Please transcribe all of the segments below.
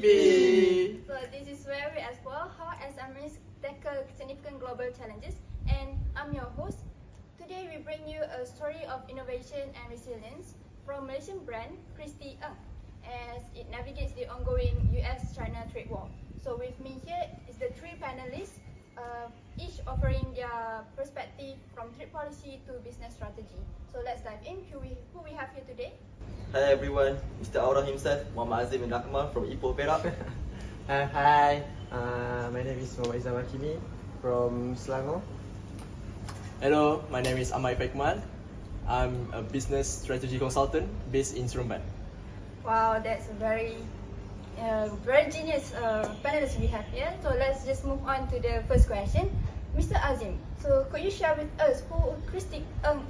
EP. So this is where we explore how SMEs tackle significant global challenges, and I'm your host. Today we bring you a story of innovation and resilience from Malaysian brand Christy as it navigates the ongoing US-China trade war. So with me here is the three panelists, each offering their perspective from trade policy to business strategy. So let's dive in. Who we have here today? Hi everyone, Mr. Aura himself, Muhammad Azim bin Akmal from EP.01. Hi, my name is Muhammad Izam Hakimi from Selangor. Hello, my name is Amai Faikmal. I'm a business strategy consultant based in Seremban. Wow, that's a very genius panelists we have here. So let's just move on to the first question. Mr. Azim, so could you share with us who Christy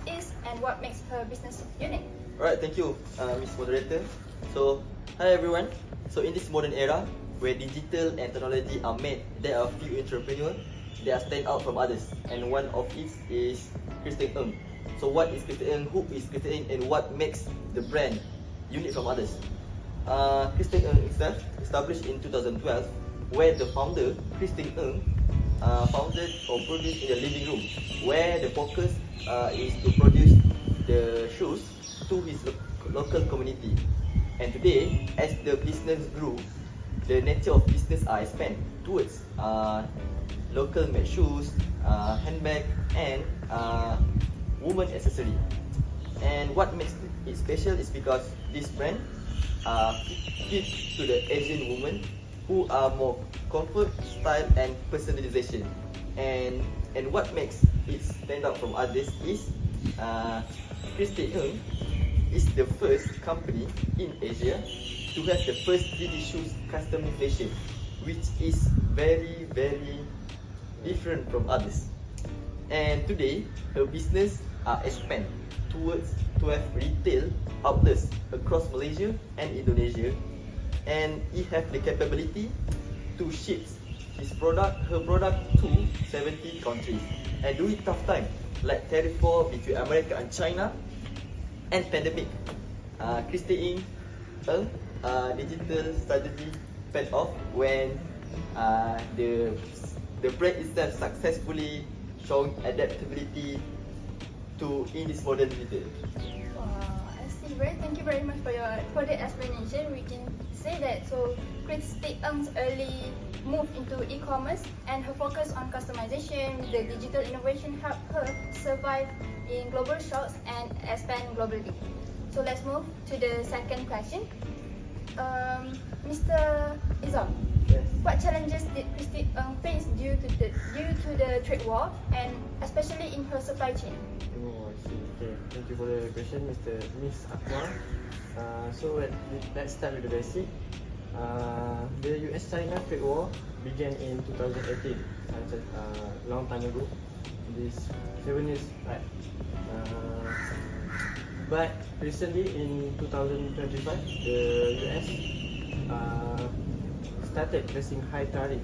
is and what makes her business unique? Alright, thank you, Ms. Moderator. So, hi everyone. So in this modern era, where digital and technology are made, there are few entrepreneurs that stand out from others, and one of it is Christy Ng. So what is Christy Ng, who is Christy Ng, and what makes the brand unique from others? Christy Ng itself established in 2012, where the founder, Christy Ng, founded or produced in the living room, where the focus is to produce the shoes to his local community. And today, as the business grew, the nature of business are expand towards local made shoes, handbag, and woman accessory. And what makes it special is because this brand fits to the Asian women who are more comfort, style, and personalization. And what makes it stand out from others is Christy Ng is the first company in Asia to have the first 3D shoes customization, which is very different from others. And today, her business expand towards 12 retail outlets across Malaysia and Indonesia, and it have the capability to ship her product to 70 countries. And during tough time like tariff war between America and China and pandemic, Christy Ng digital strategy paid off when the brand itself successfully showing adaptability to in this modern retail. I see. Thank you very much for the explanation. We can say that Christy Ng's early move into e-commerce and her focus on customization with the digital innovation helped her survive in global shops and expand globally. So let's move to the second question. Mr. Izam, Yes. what challenges did Christy face due to the trade war and especially in her supply chain? Oh, I see. Okay, thank you for the question, Miss Akmal. Let's start with the basic. The US-China trade war began in 2018, long time ago. This 7 years back. But recently in 2025, the US started placing high tariff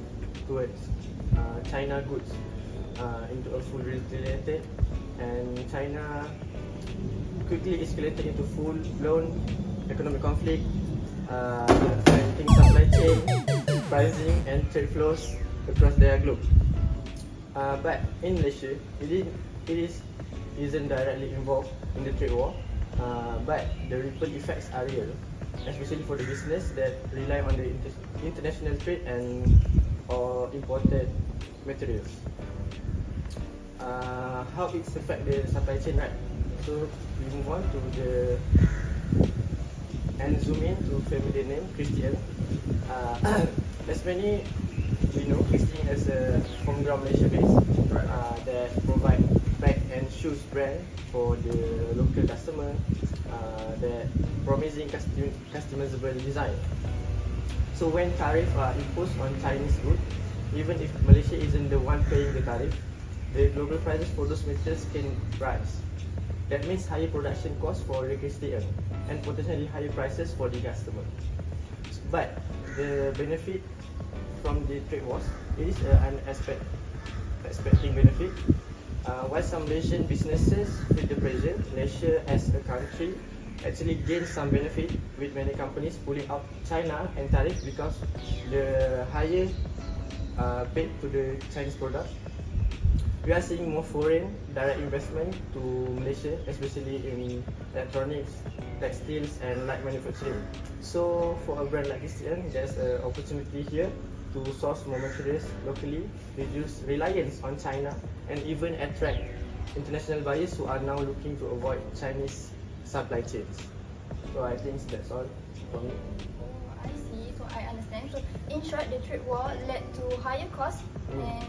towards China goods into a full related, and China quickly escalated into full-blown economic conflict, affecting supply chain, pricing, and trade flows across the globe. But in Malaysia, it isn't directly involved in the trade war, but the ripple effects are real, especially for the business that rely on the international trade and or imported materials. How it affect the supply chain, right? So we move on to the and zoom in to family name Christy Ng. As many we know, Christy has a homegrown Malaysia base that provide bag and shoes brand for the local customer, that promising customizable design. So when tariff are imposed on Chinese goods, even if Malaysia isn't the one paying the tariff, the global prices for those materials can rise. That means higher production costs for the Christy Ng and potentially higher prices for the customer. But the benefit from the trade wars, it is an expecting benefit. While some Malaysian businesses feel the pressure, Malaysia as a country actually gain some benefit with many companies pulling out China and tariff because the higher paid to the Chinese product. We are seeing more foreign direct investment to Malaysia, especially in electronics, textiles, and light manufacturing. So for a brand like Christian, there's an opportunity here to source more materials locally, reduce reliance on China, and even attract international buyers who are now looking to avoid Chinese supply chains. So I think that's all for me. Oh, I see. So I understand. So in short, the trade war led to higher costs and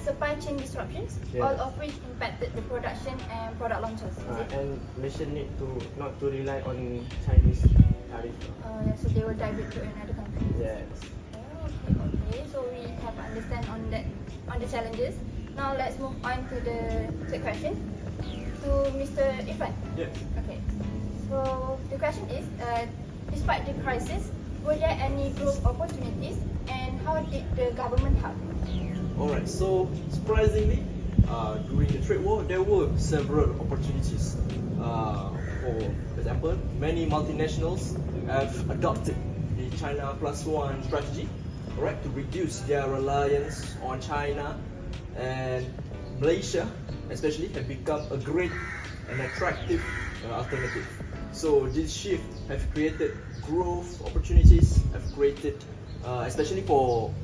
supply chain disruptions, Yeah. all of which impacted the production and product launches. Is it? And Malaysia need to not to rely on Chinese tariff. Yeah, so they will divert to another country. Yes. Oh, okay. So we have understand on the challenges. Now let's move on to the third question to Mr. Irfan. Yes. Okay. So the question is, despite the crisis, were there any growth opportunities, and how did the government help? Alright, so surprisingly, during the trade war, there were several opportunities. For example, many multinationals have adopted the China Plus One strategy, alright, to reduce their reliance on China, and Malaysia, especially, have become a great and attractive alternative. So this shift have created growth opportunities, have created especially for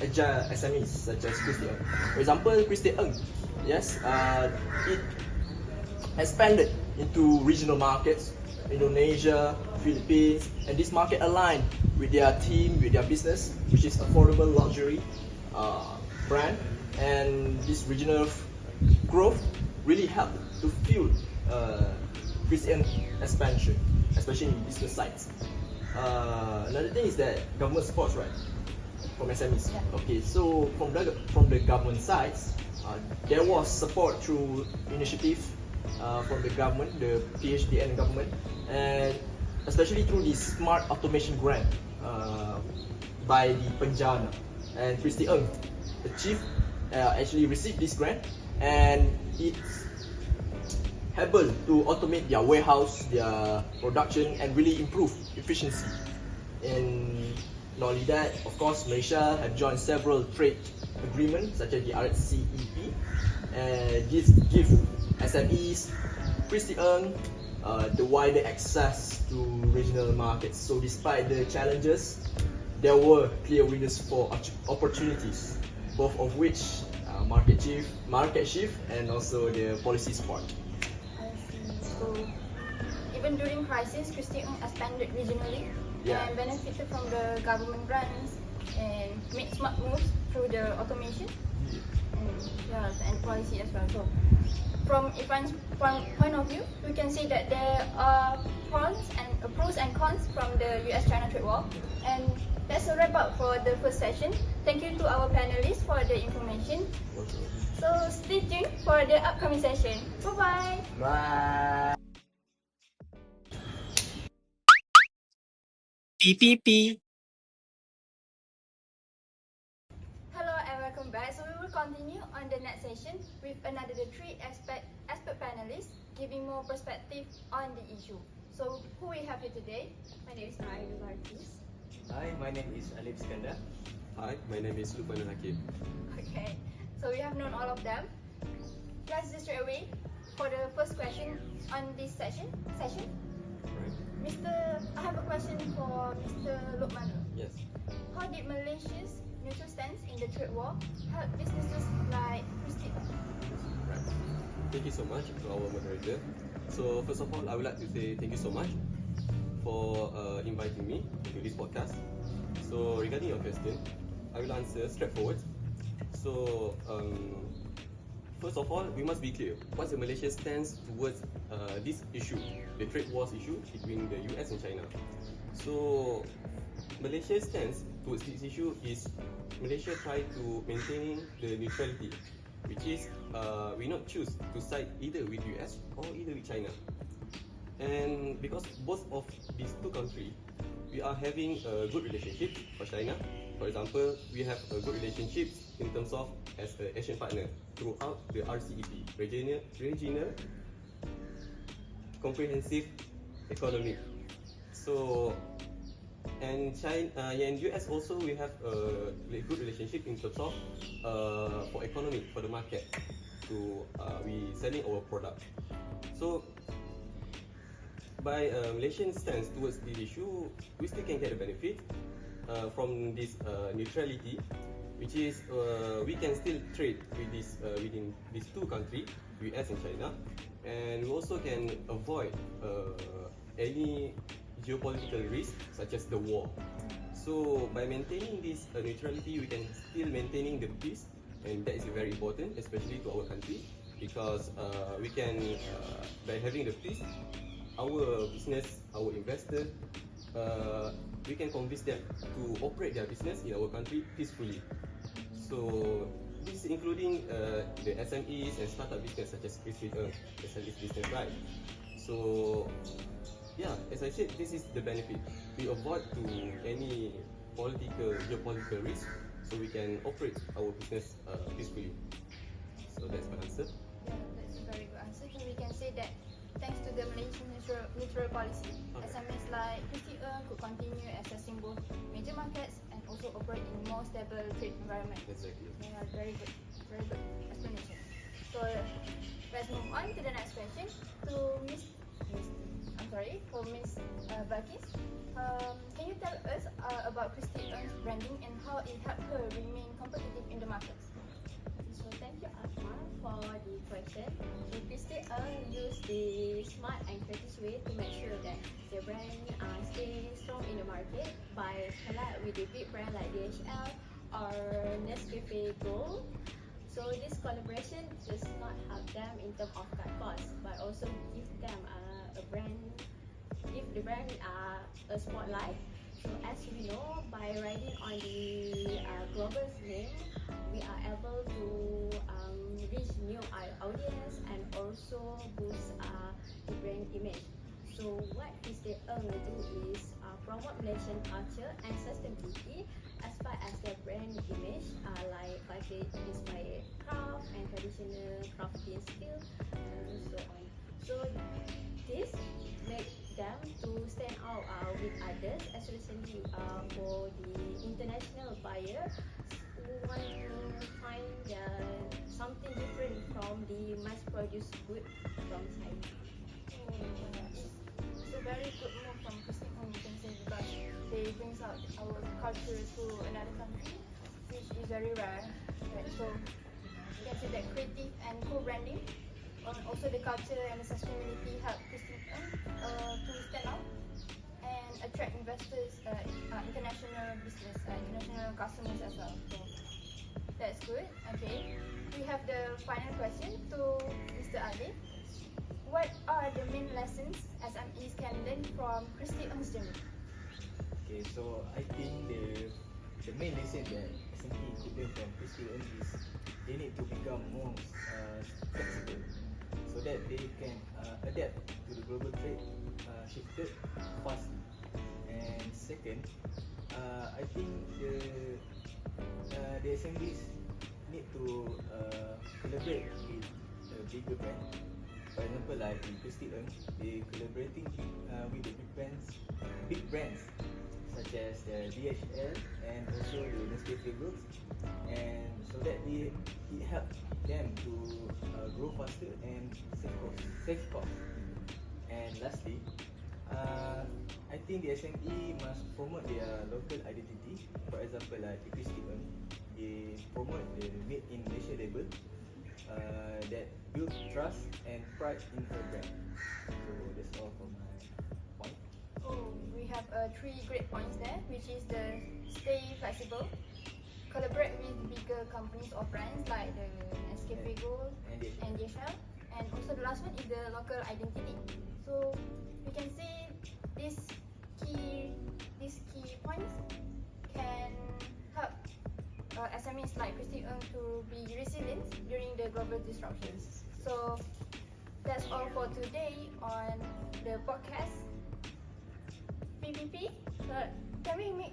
agile SMEs such as Christy Ng. For example, Christy Ng, yes, it expanded into regional markets, Indonesia, Philippines, and this market aligned with their team, with their business, which is affordable luxury brand, and this regional growth really helped to fuel Christy Ng expansion, especially in business sites. Another thing is that government supports, right, from SMEs. Yeah. Okay, so from the government sides, there was support through initiative from the government, the PHDN government, and especially through the Smart Automation Grant by the Penjana. And Christy Ng, the chief, actually received this grant, and it's able to automate their warehouse, their production, and really improve efficiency. And not only that, of course, Malaysia have joined several trade agreements such as the RCEP, and this give SMEs, Christy Ng, the wider access to regional markets. So despite the challenges, there were clear winners for opportunities, both of which market shift, and also the policy support. I see. So even during crisis, Christy Ng expanded regionally Yeah. and benefited from the government grants and made smart moves through the automation and policy as well. So from Irfan's point of view, we can see that there are pros and cons from the US-China trade war. And that's a wrap up for the first session. Thank you to our panelists for the information. So stay tuned for the upcoming session. Bye-bye. Bye. PPP. Hello and welcome back. So we will continue on the next session with another three expert panelists giving more perspective on the issue. So who we have here today? My name is Naila Bartis. Hi, my name is Alif Skandar. Hi, my name is Lukman Hakim. Okay, so we have known all of them. Let's just straight away for the first question on this session. Right? I have a question for Mr. Lukman. Yes. How did Malaysia's neutral stance in the trade war help businesses like Christy? Right. Thank you so much to our moderator. So first of all, I would like to say thank you so much for inviting me to this podcast. So regarding your question, I will answer straightforward. So first of all, we must be clear. What's the Malaysia stance towards this issue, the trade wars issue between the US and China? So Malaysia's stance towards this issue is Malaysia try to maintain the neutrality, which is we not choose to side either with US or either with China. And because both of these two countries, we are having a good relationship. For China, for example, we have a good relationship in terms of as an Asian partner throughout the RCEP, Regional Comprehensive economy. So, and China, and US also we have a good relationship in terms of for economy, for the market, to we selling our product. So by Malaysian stance towards the issue, we still can get a benefit from this neutrality, which is we can still trade with this within these two countries, US and China, and we also can avoid any geopolitical risk such as the war. So by maintaining this neutrality, we can still maintaining the peace, and that is very important, especially to our country, because we can by having the peace, our business, our investor, we can convince them to operate their business in our country peacefully. So this is including the SMEs and startup business such as Christy SMEs business, right? So yeah, as I said, this is the benefit. We avoid to any geopolitical risk, so we can operate our business peacefully. So that's my answer. Yeah, that's a very good answer. So we can say that thanks to the Malaysian neutral policy, SMEs like Christy could continue accessing both major markets and also operate in more stable trade environment. Exactly. Yeah, very good explanation. So let's move on to the next question to Miss Balkis. Can you tell us about Christy Ng's branding and how it helped her remain competitive in the markets? So thank you Asma for the question. So Christy used the smart and creative way to make sure that the brand stay strong in the market by collab with the big brand like DHL or Nescafe Gold. So this collaboration does not help them in terms of cut costs, but also give them give the brand a spotlight. So as we know, by riding on the global name, we are able to reach new audience and also boost the brand image. So what Christy do is promote Malaysian culture and sustainability as far as their brand image, like by they inspire craft and traditional crafting skill and so on. So this makes them to stand out with others, especially for the international buyer who want to find something different from the mass-produced good from China. It's a very good move from Christy Ng, you can say, because they brings out our culture to another country, which is very rare. Right? So you can say that creative and co-branding, also the culture and the sustainability help Christy Ng to stand out and attract investors, international business, international customers as well. So that's good. Okay, we have the final question to Mr. Ali. What are the main lessons SMEs can learn from Christy Ng's journey? Okay, so I think the main lesson that SME could learn from Christy is they need to become more flexible so that they can adapt to the global trade shifted fastly. And second, I think the SMEs need to collaborate with a bigger brand. For example, like in Christy Ng, they collaborating with the big brands such as the DHL and also the Nescafe Gold, and so that it helps them to grow faster and save cost. And lastly, I think the SME must promote their local identity. For example, like Christy Ng, they promote the Made in Malaysia label that build trust and pride in her brand. So that's all for my point. Oh, we have three great points there, which is the stay flexible, collaborate with bigger companies or brands like the Nescafe Gold and DHL, and also the last one is the local identity. So we can say these key points can help SMEs like Christy Ng to be resilient during the global disruptions. So that's all for today on the podcast PPP. Can we make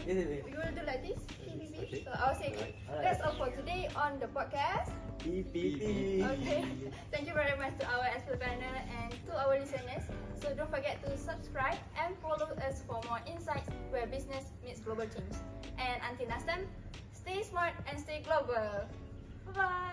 We will do like this. PPP. Okay. So I'll say okay. Alright. That's all for today on the podcast. PPP. Okay. Thank you very much to our expert panel and to our listeners. So don't forget to subscribe and follow us for more insights where business meets global change. And until next time, stay smart and stay global. Bye bye.